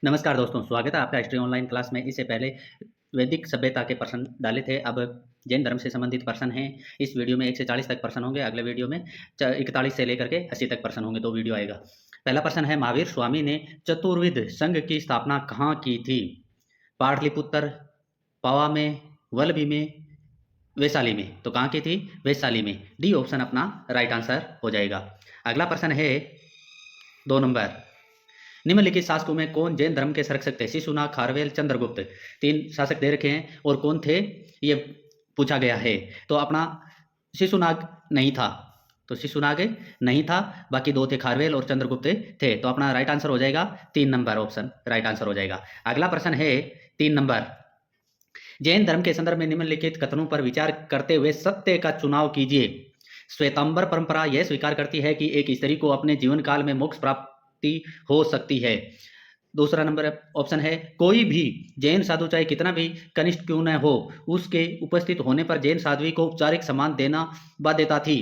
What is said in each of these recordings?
नमस्कार दोस्तों, स्वागत है आपका हिस्ट्री ऑनलाइन क्लास में। इससे पहले वैदिक सभ्यता के प्रश्न डाले थे, अब जैन धर्म से संबंधित प्रश्न हैं। इस वीडियो में 1 से 40 तक प्रश्न होंगे, अगले वीडियो में 41 से लेकर के 80 तक प्रश्न होंगे, 2 वीडियो आएगा। पहला प्रश्न है, महावीर स्वामी ने चतुर्विध संघ की स्थापना कहाँ की थी? पाटलिपुत्र, पावा में, वल्लभी में, वैशाली में। तो कहाँ की थी? वैशाली में। डी ऑप्शन अपना राइट आंसर हो जाएगा। अगला प्रश्न है 2 नंबर, निम्नलिखित शासकों में कौन जैन धर्म के संरक्षक थे? शिशुनाग, खारवेल, चंद्रगुप्त। 3 शासक दे रखे हैं और कौन थे ये पूछा गया है। तो अपना शिशुनाग नहीं था, तो शिशुनाग नहीं था, बाकी 2 थे, खारवेल और चंद्रगुप्त थे। तो अपना राइट आंसर हो जाएगा 3 नंबर ऑप्शन राइट आंसर हो जाएगा। अगला प्रश्न है 3 नंबर, जैन धर्म के संदर्भ में निम्नलिखित कथनों पर विचार करते हुए सत्य का चुनाव कीजिए। श्वेतांबर परंपरा यह स्वीकार करती है कि एक स्त्री को अपने जीवन काल में मोक्ष प्राप्ति हो सकती है। दूसरा नंबर ऑप्शन है, कोई भी जैन साधु चाहे कितना भी कनिष्ठ क्यों न हो, उसके उपस्थित होने पर जैन साध्वी को औपचारिक सम्मान देना बाध्यता थी।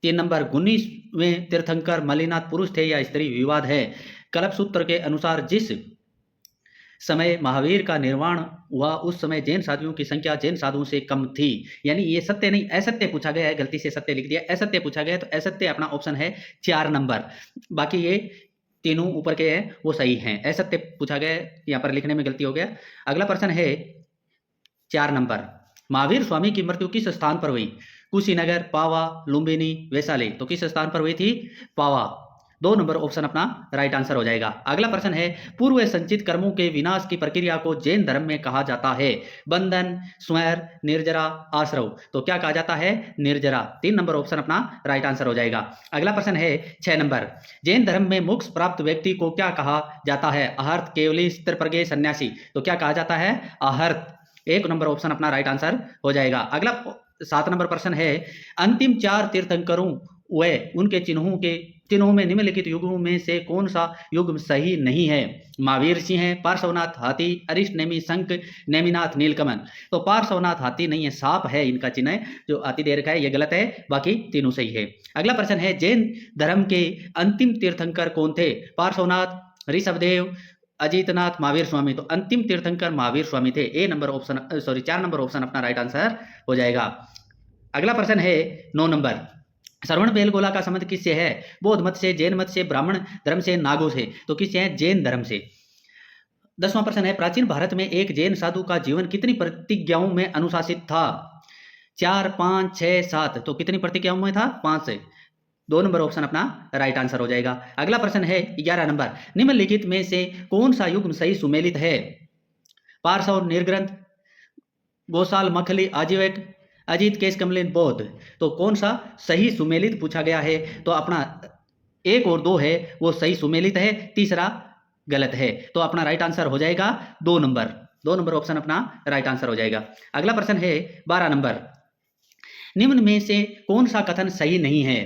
3 नंबर, 19वें तीर्थंकर मल्लिनाथ पुरुष थे या स्त्री, विवाद है। कल्पसूत्र के अनुसार जिस समय महावीर का निर्वाण हुआ उस समय जैन साधुओं की संख्या जैन साधुओं से कम थी। यानी ये सत्य नहीं, असत्य पूछा गया है, गलती से सत्य लिख दिया, असत्य पूछा गया है, तो असत्य अपना ऑप्शन है 4 नंबर। बाकी ये तीनों ऊपर के हैं वो सही हैं, असत्य पूछा गया है, यहाँ पर लिखने में गलती हो गया। अगला प्रश्न है 4 नंबर, महावीर स्वामी की मृत्यु किस स्थान पर हुई? कुशीनगर, पावा, लुम्बिनी, वैशाली। तो किस स्थान पर हुई थी? पावा। 2 नंबर ऑप्शन अपना राइट आंसर हो जाएगा। अगला प्रश्न है, पूर्व संचित कर्मों के विनाश की प्रक्रिया को जैन धर्म में कहा जाता है? बंधन, स्वर, निर्जरा, आश्रव। तो क्या कहा जाता है? निर्जरा। 3 नंबर ऑप्शन अपना राइट आंसर हो जाएगा। अगला प्रश्न है 6 नंबर, जैन धर्म में मोक्ष प्राप्त व्यक्ति को क्या कहा जाता है? आहर्त, केवली, स्थिरप्रज्ञ, सन्यासी। तो क्या कहा जाता है? आहर्त। 1 नंबर ऑप्शन अपना राइट आंसर हो जाएगा। अगला 7 नंबर प्रश्न है, अंतिम 4 तीर्थंकरों व उनके चिन्हों में निम्नलिखित युगों में से कौन सा युग सही नहीं है? महावीर सिंह है, पार्श्वनाथ हाथी, अरिष्ट नेमि, शंख, नेमिनाथ, नीलकमल। तो पार्श्वनाथ हाथी नहीं है, सांप है इनका चिन्ह, जो हाथी दे रखा है ये गलत है, बाकी तीनों सही है। अगला प्रश्न है, जैन धर्म के अंतिम तीर्थंकर कौन थे? पार्श्वनाथ, ऋषभदेव, अजीतनाथ, महावीर स्वामी। तो अंतिम तीर्थंकर महावीर स्वामी थे। 4 नंबर ऑप्शन अपना राइट आंसर हो जाएगा। अगला प्रश्न है 9 नंबर, श्रवण बेलगोला का संबंध किससे है? बौद्ध मत से, जैन मत से, ब्राह्मण धर्म से, नागो से। तो किससे है? जैन धर्म से। 10वां प्रश्न है, प्राचीन भारत में एक जैन साधु का जीवन कितनी प्रतिज्ञाओं में अनुशासित था? 4, 5, 6, 7। तो कितनी प्रतिज्ञाओं में था? 5 से। 2 नंबर ऑप्शन अपना राइट आंसर हो जाएगा। अगला प्रश्न है 11 नंबर, निम्नलिखित में से कौन सा युग सही सुमेलित है? पारसौर, निर्ग्रंथ, गोसाल, मखली, आजीवक, अजीत, केश, कमलिन, बौद्ध। तो कौन सा सही सुमेलित पूछा गया है? तो अपना 1 और 2 है वो सही सुमेलित है, तीसरा गलत है। तो अपना राइट आंसर हो जाएगा 2 नंबर। 2 नंबर ऑप्शन अपना राइट आंसर हो जाएगा। अगला प्रश्न है 12 नंबर, निम्न में से कौन सा कथन सही नहीं है?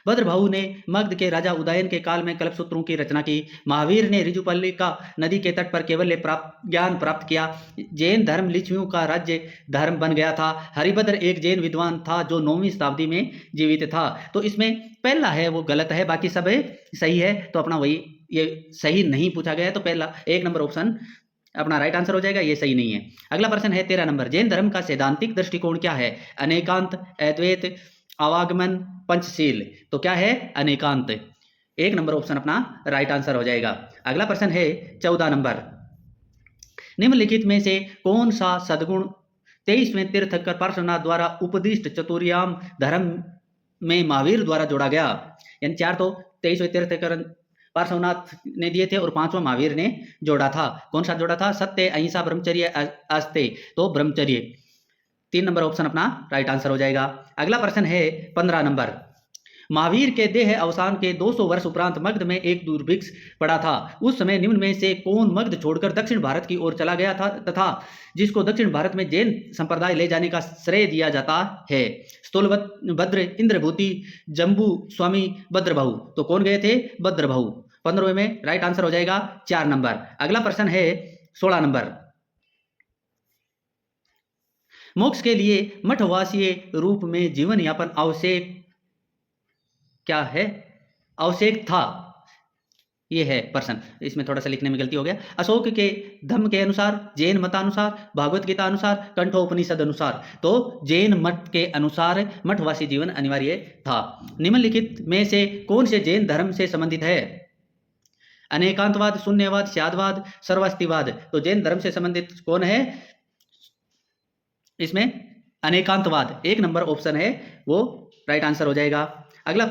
भद्रभाहु ने मगध के राजा उदयन के काल में कल्पसूत्रों की रचना की। महावीर ने ऋजुपल्लिका नदी के तट पर केवल ज्ञान प्राप्त किया। जैन धर्म लिच्छवियों का राज्य धर्म बन गया था। हरिभद्र एक जैन विद्वान था जो 9वीं शताब्दी में जीवित था। तो इसमें पहला है वो गलत है, बाकी सब सही है। तो अपना वही ये सही नहीं पूछा गया है, तो पहला 1 नंबर ऑप्शन अपना राइट आंसर हो जाएगा, ये सही नहीं है। अगला प्रश्न है 13 नंबर, जैन धर्म का सैद्धांतिक दृष्टिकोण क्या है? अनेकांत, अद्वैत, आवागमन, पंचशील। तो क्या है? अनेकांत। 1 नंबर ऑप्शन अपना राइट आंसर हो जाएगा। अगला प्रश्न है 14 नंबर, निम्नलिखित में से कौन सा सद्गुण 23वें तीर्थंकर पार्श्वनाथ द्वारा उपदिष्ट चतुर्याम धर्म में महावीर द्वारा जोड़ा गया? यानी 4 तो 23वें तीर्थंकर पार्श्वनाथ ने दिए थे और 5वां महावीर ने जोड़ा था। कौन सा जोड़ा था? सत्य, अहिंसा, ब्रह्मचर्य, आस्ते। तो ब्रह्मचर्य। 3 नंबर ऑप्शन अपना राइट आंसर हो जाएगा। अगला प्रश्न है 15 नंबर, महावीर के देह अवसान के 200 वर्ष उपरांत मगध में एक दुर्भिक्ष पड़ा था। उस समय निम्न में से कौन मगध छोड़कर दक्षिण भारत की ओर चला गया था तथा जिसको दक्षिण भारत में जैन संप्रदाय ले जाने का श्रेय दिया जाता है? स्थूलभद्र, इंद्रभूति, जम्बू स्वामी, भद्रभाहु। तो कौन गए थे? भद्रभाहु। 15वें में राइट आंसर हो जाएगा 4 नंबर। अगला प्रश्न है 16 नंबर, मोक्ष के लिए मठवासीय रूप में जीवन यापन आवश्यक क्या है? आवश्यक था। ये है प्रश्न, इसमें थोड़ा सा लिखने में गलती हो गया। अशोक के धम्म के अनुसार, जैन मतानुसार, भागवत गीता अनुसार, कंठोपनिषद अनुसार, तो जैन मत के अनुसार मठवासी जीवन अनिवार्य था। निम्नलिखित में से कौन से जैन धर्म से संबंधित है? अनेकांतवाद, शून्यवाद, स्यादवाद, सर्वास्तिवाद। तो जैन धर्म से संबंधित कौन है इसमें? अनेकांतवाद, 1 नंबर ऑप्शन है वो राइट आंसर हो जाएगा। अगला,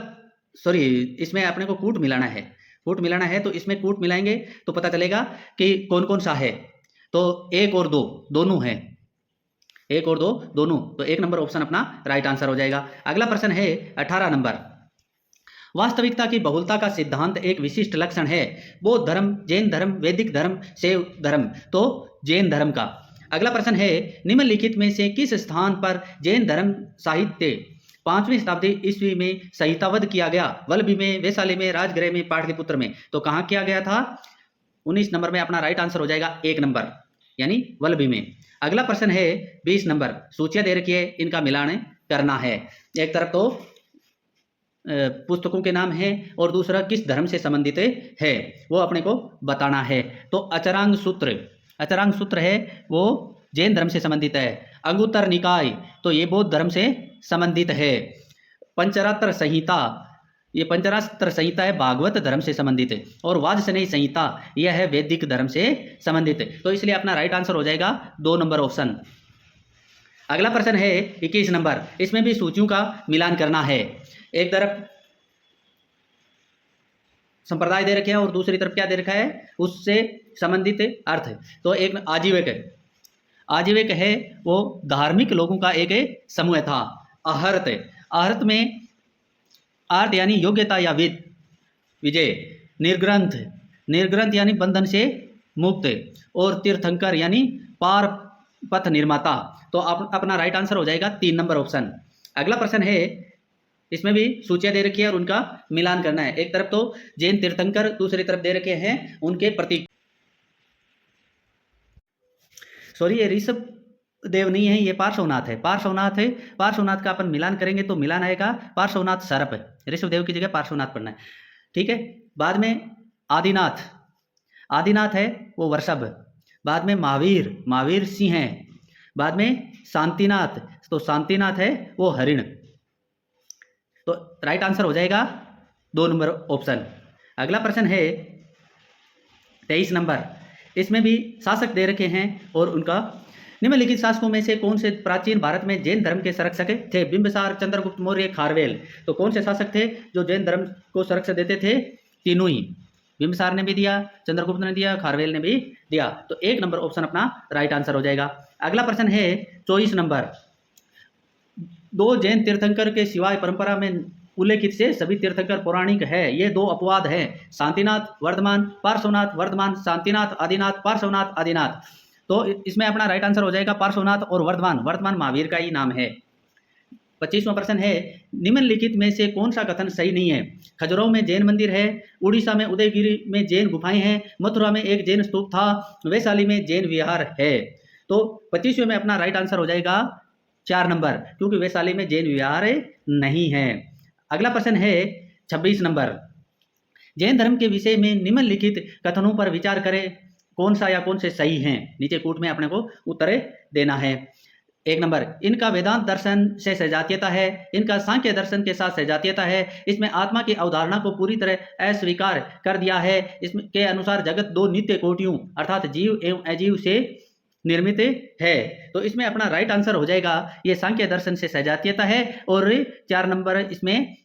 सॉरी, इसमें अपने को कूट मिलाना है, कूट मिलाना है, तो इसमें कूट मिलाएंगे तो पता चलेगा कि कौन कौन सा है। तो 1 और 2 दोनों है, 1 और 2 दोनों, तो 1 नंबर ऑप्शन अपना राइट आंसर हो जाएगा। अगला प्रश्न है 18 नंबर। वास्तविकता की बहुलता का सिद्धांत एक विशिष्ट लक्षण है। बौद्ध धर्म, जैन धर्म, वैदिक धर्म, शैव धर्म, तो जैन धर्म का। अगला प्रश्न है निम्नलिखित में से किस स्थान पर जैन धर्म साहित्य 5वीं शताब्दी ईस्वी में संहिताबद्ध किया गया? वल्लभी में, वैशाली में, राजगृह में, पाटलिपुत्र में। तो कहाँ किया गया था? 19 नंबर में अपना राइट आंसर हो जाएगा 1 नंबर, यानी वल्लभी में। अगला प्रश्न है 20 नंबर। सूचियां दे रखी है, इनका मिलान करना है। एक तरफ तो पुस्तकों के नाम हैं और दूसरा किस धर्म से संबंधित है वो अपने को बताना है। तो अचरांग सूत्र, अचरांग सूत्र है वो जैन धर्म से संबंधित है। अंगुत्तर निकाय, तो ये बौद्ध धर्म से संबंधित है। पंचरात्र संहिता, ये पंचरात्र संहिता है भागवत धर्म से संबंधित है। और वाजसनेयी संहिता यह है वैदिक धर्म से संबंधित है। तो इसलिए अपना राइट आंसर हो जाएगा 2 नंबर ऑप्शन। अगला प्रश्न है 21 नंबर। इसमें भी सूचियों का मिलान करना है। एक तरफ संप्रदाय दे रखे हैं और दूसरी तरफ क्या दे रखा है? उससे संबंधित अर्थ। तो एक आजीविक, आजीविक है वो धार्मिक लोगों का एक समूह था। आहर्त, आहर्त में आर्त यानी योग्यता या विजय। निर्ग्रंथ, निर्ग्रंथ यानी बंधन से मुक्त। और तीर्थंकर यानी पार पथ निर्माता। तो अपना राइट आंसर हो जाएगा 3 नंबर ऑप्शन। अगला प्रश्न है, इसमें भी सूचियां दे रखी है और उनका मिलान करना है। एक तरफ तो जैन तीर्थंकर, दूसरी तरफ दे रखे हैं उनके प्रतीक। सॉरी, ये ऋषभ देव नहीं है, ये पार्श्वनाथ है, पार्श्वनाथ है। पार्श्वनाथ का अपन मिलान करेंगे तो मिलान आएगा पार्श्वनाथ सर्प, ऋषभ देव की जगह पार्श्वनाथ पढ़ना है, ठीक है। बाद में आदिनाथ, आदिनाथ है वो वृषभ। बाद में महावीर, महावीर सिंह है। बाद में शांतिनाथ, तो शांतिनाथ है वो हरिण। तो राइट आंसर हो जाएगा 2 नंबर ऑप्शन। अगला प्रश्न है 23 नंबर। इसमें भी शासक दे रखे हैं और उनका निम्नलिखित शासकों में से कौन से प्राचीन भारत में जैन धर्म के संरक्षक थे? बिंबिसार, चंद्रगुप्त मौर्य, खारवेल। तो कौन से शासक थे जो जैन धर्म को संरक्षण देते थे? तीनों ही, बिंबिसार ने भी दिया, चंद्रगुप्त ने दिया, खारवेल ने भी दिया। तो 1 नंबर ऑप्शन अपना राइट आंसर हो जाएगा। अगला प्रश्न है 24 नंबर। 2 जैन तीर्थंकर के सिवाय परंपरा में उल्लेखित से सभी तीर्थंकर पौराणिक है। ये 2 अपवाद हैं, शांतिनाथ वर्धमान, पार्श्वनाथ वर्धमान, शांतिनाथ आदिनाथ, पार्श्वनाथ आदिनाथ। तो इसमें अपना राइट आंसर हो जाएगा पार्श्वनाथ और वर्धमान, वर्धमान महावीर का ही नाम है। 25वां प्रश्न है निम्नलिखित में से कौन सा कथन सही नहीं है? खजुराहो में जैन मंदिर है, उड़ीसा में उदयगिरी में जैन गुफाएं हैं, मथुरा में एक जैन स्तूप था, वैशाली में जैन विहार है। तो 25वें में अपना राइट आंसर हो जाएगा 4 नंबर, क्योंकि वैशाली में जैन विहार नहीं है। अगला प्रश्न है 26 नंबर। जैन धर्म के विषय में निम्नलिखित कथनों पर विचार करें, कौन सा या कौन से सही हैं? नीचे कूट में अपने को उत्तर देना है। 1 नंबर, इनका वेदांत दर्शन से सजातीयता है, इनका सांख्य दर्शन के साथ सजातीयता है, इसमें आत्मा की अवधारणा को पूरी तरह अस्वीकार कर दिया है, इसमें के अनुसार जगत 2 नित्य कोटियों अर्थात जीव एवं अजीव से निर्मित है। तो इसमें अपना राइट आंसर हो जाएगा ये सांख्य दर्शन से सजातीयता है। और 4 नंबर इसमें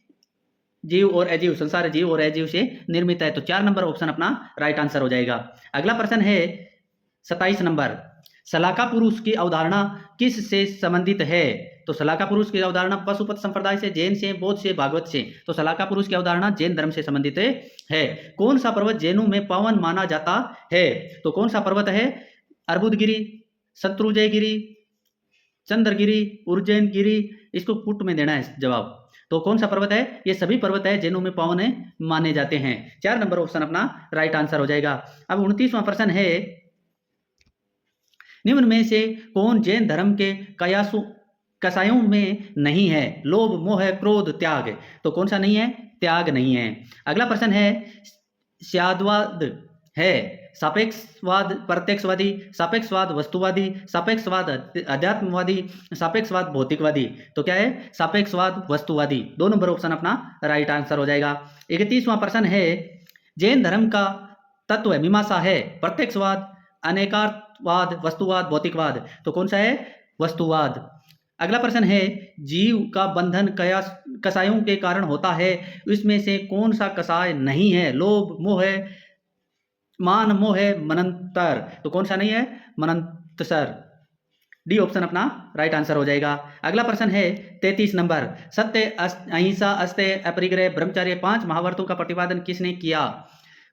जीव और अजीव, संसार जीव और अजीव से निर्मित है। तो 4 नंबर ऑप्शन अपना राइट आंसर हो जाएगा। अगला प्रश्न है 27 नंबर। सलाका पुरुष की अवधारणा किस से संबंधित है? तो सलाका पुरुष की अवधारणा पशुपत संप्रदाय से, जैन से, बौद्ध से, भागवत से। तो सलाका पुरुष की अवधारणा जैन धर्म से संबंधित है। कौन सा पर्वत जैनों में पावन माना जाता है? तो कौन सा पर्वत है? अर्बुदगिरी, शत्रुंजयगिरी, चंद्रगिरी, उज्जैनगिरी। इसको पुट में देना है जवाब। तो कौन सा पर्वत है? ये सभी पर्वत है जैनों में पावन माने जाते हैं। 4 नंबर ऑप्शन अपना राइट आंसर हो जाएगा। अब 29वां प्रश्न है निम्न में से कौन जैन धर्म के कसायों में नहीं है? लोभ, मोह, क्रोध, त्याग। तो कौन सा नहीं है? त्याग नहीं है। अगला प्रश्न है सापेक्षवाद है, सापेक्षवाद प्रत्यक्षवादी, सापेक्षवाद वस्तुवादी, सापेक्षवाद अध्यात्मवादी, सापेक्षवाद भौतिकवादी। तो क्या है? सापेक्षवाद वस्तुवादी। 2 नंबर ऑप्शन अपना राइट आंसर हो जाएगा। 31वां प्रश्न है, जैन धर्म का तत्व मीमांसा है प्रत्यक्षवाद, अनेकार्थवाद, वस्तुवाद, भौतिकवाद। तो कौन सा है? वस्तुवाद। अगला प्रश्न है, जीव का बंधन कषायों के कारण होता है, इसमें से कौन सा कषाय नहीं है? लोभ, मोह, मान, मोह, मनंतर। तो कौन सा नहीं है? मनंतसर। डी ऑप्शन अपना राइट आंसर हो जाएगा। अगला प्रश्न है 33 नंबर, सत्य, अहिंसा, अस्तेय, अपरिग्रह, ब्रह्मचर्य 5 महाव्रतों का प्रतिपादन किसने किया?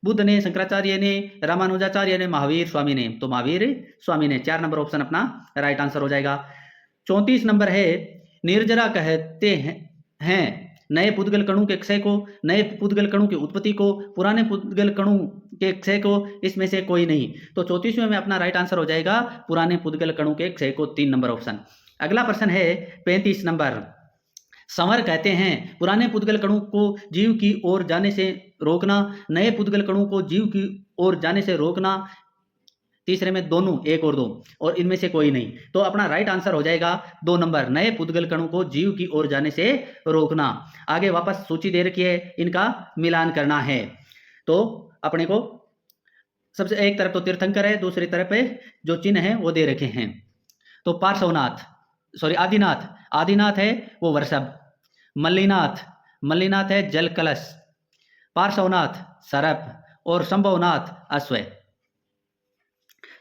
बुद्ध ने, शंकराचार्य ने, रामानुजाचार्य ने, महावीर स्वामी ने। तो महावीर स्वामी ने। 4 नंबर ऑप्शन अपना राइट आंसर हो जाएगा। 34 नंबर है, निर्जरा कहते हैं नए पुद्गल कणु के क्षय को, नए पुद्गल कणु की उत्पत्ति को, पुराने पुद्गल कणु के क्षय को, इसमें से कोई नहीं। तो 34वें में अपना राइट आंसर हो जाएगा पुराने पुद्गल कणु के क्षय को। 3 नंबर ऑप्शन। अगला प्रश्न है 35 नंबर, संवर कहते हैं पुराने पुद्गल कणु को जीव की ओर जाने से रोकना, नए पुद्गल कणु को जीव की ओर जाने से रोकना। तीसरे में दोनों, 1 और 2, और इनमें से कोई नहीं। तो अपना राइट आंसर हो जाएगा 2 नंबर, नए पुद्गल कणु को जीव की ओर जाने से रोकना। आगे वापस सूची दे रखी है, इनका मिलान करना है। तो अपने को सबसे एक तरफ तो तीर्थंकर है, दूसरी तरफ पे जो चिन्ह है वो दे रखे हैं। तो पार्श्वनाथ, सॉरी आदिनाथ, आदिनाथ है वो वृषभ, मल्लीनाथ है जल कलश, पार्श्वनाथ सर्प, और संभवनाथ अश्व।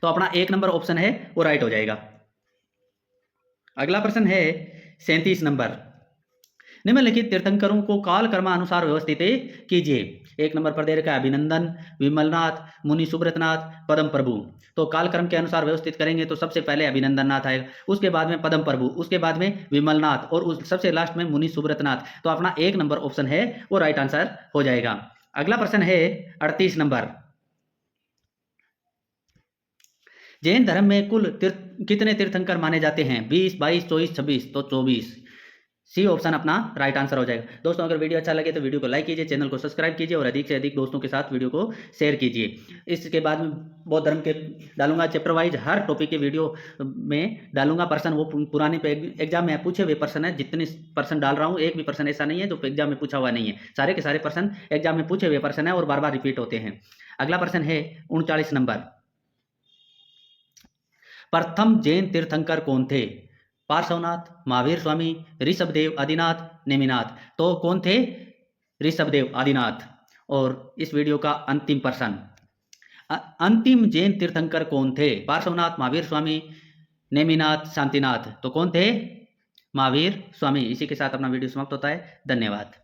तो अपना 1 नंबर ऑप्शन है वो राइट हो जाएगा। अगला प्रश्न है 37 नंबर, निम्नलिखित तीर्थंकरों को काल क्रमानुसार व्यवस्थित कीजिए। 1 नंबर पर दे रखा है अभिनंदन, विमलनाथ, मुनि सुब्रतनाथ, पदम प्रभु। तो काल क्रम के अनुसार व्यवस्थित करेंगे तो सबसे पहले अभिनंदन नाथ आएगा, उसके बाद में पदम प्रभु, उसके बाद में विमलनाथ, और सबसे लास्ट में मुनि सुब्रतनाथ। तो अपना 1 नंबर ऑप्शन है वो राइट आंसर हो जाएगा। अगला प्रश्न है 38 नंबर, जैन धर्म में कुल कितने तीर्थंकर माने जाते हैं? 20, 22, 24, 26। तो 24, सी ऑप्शन अपना राइट आंसर हो जाएगा। दोस्तों अगर वीडियो अच्छा लगे तो वीडियो को लाइक कीजिए, चैनल को सब्सक्राइब कीजिए, और अधिक से अधिक दोस्तों के साथ वीडियो को शेयर कीजिए। इसके बाद में बौद्ध धर्म के डालूंगा चैप्टर वाइज, हर टॉपिक के वीडियो में डालूंगा। पर्सन वो पुराने पे एग्जाम में पूछे हुए पर्सन है, जितने पर्सन डाल रहा हूँ एक भी पर्सन ऐसा नहीं है जो एग्जाम में पूछा हुआ नहीं है, सारे के सारे पर्सन एग्जाम में पूछे हुए पर्सन है और बार बार रिपीट होते हैं। अगला प्रश्न है 39 नंबर, प्रथम जैन तीर्थंकर कौन थे? पार्श्वनाथ, महावीर स्वामी, ऋषभदेव, आदिनाथ, नेमिनाथ। तो कौन थे? ऋषभदेव, आदिनाथ। और इस वीडियो का अंतिम प्रश्न, अंतिम जैन तीर्थंकर कौन थे? पार्श्वनाथ, महावीर स्वामी, नेमिनाथ, शांतिनाथ। तो कौन थे? महावीर स्वामी। इसी के साथ अपना वीडियो समाप्त होता है। धन्यवाद।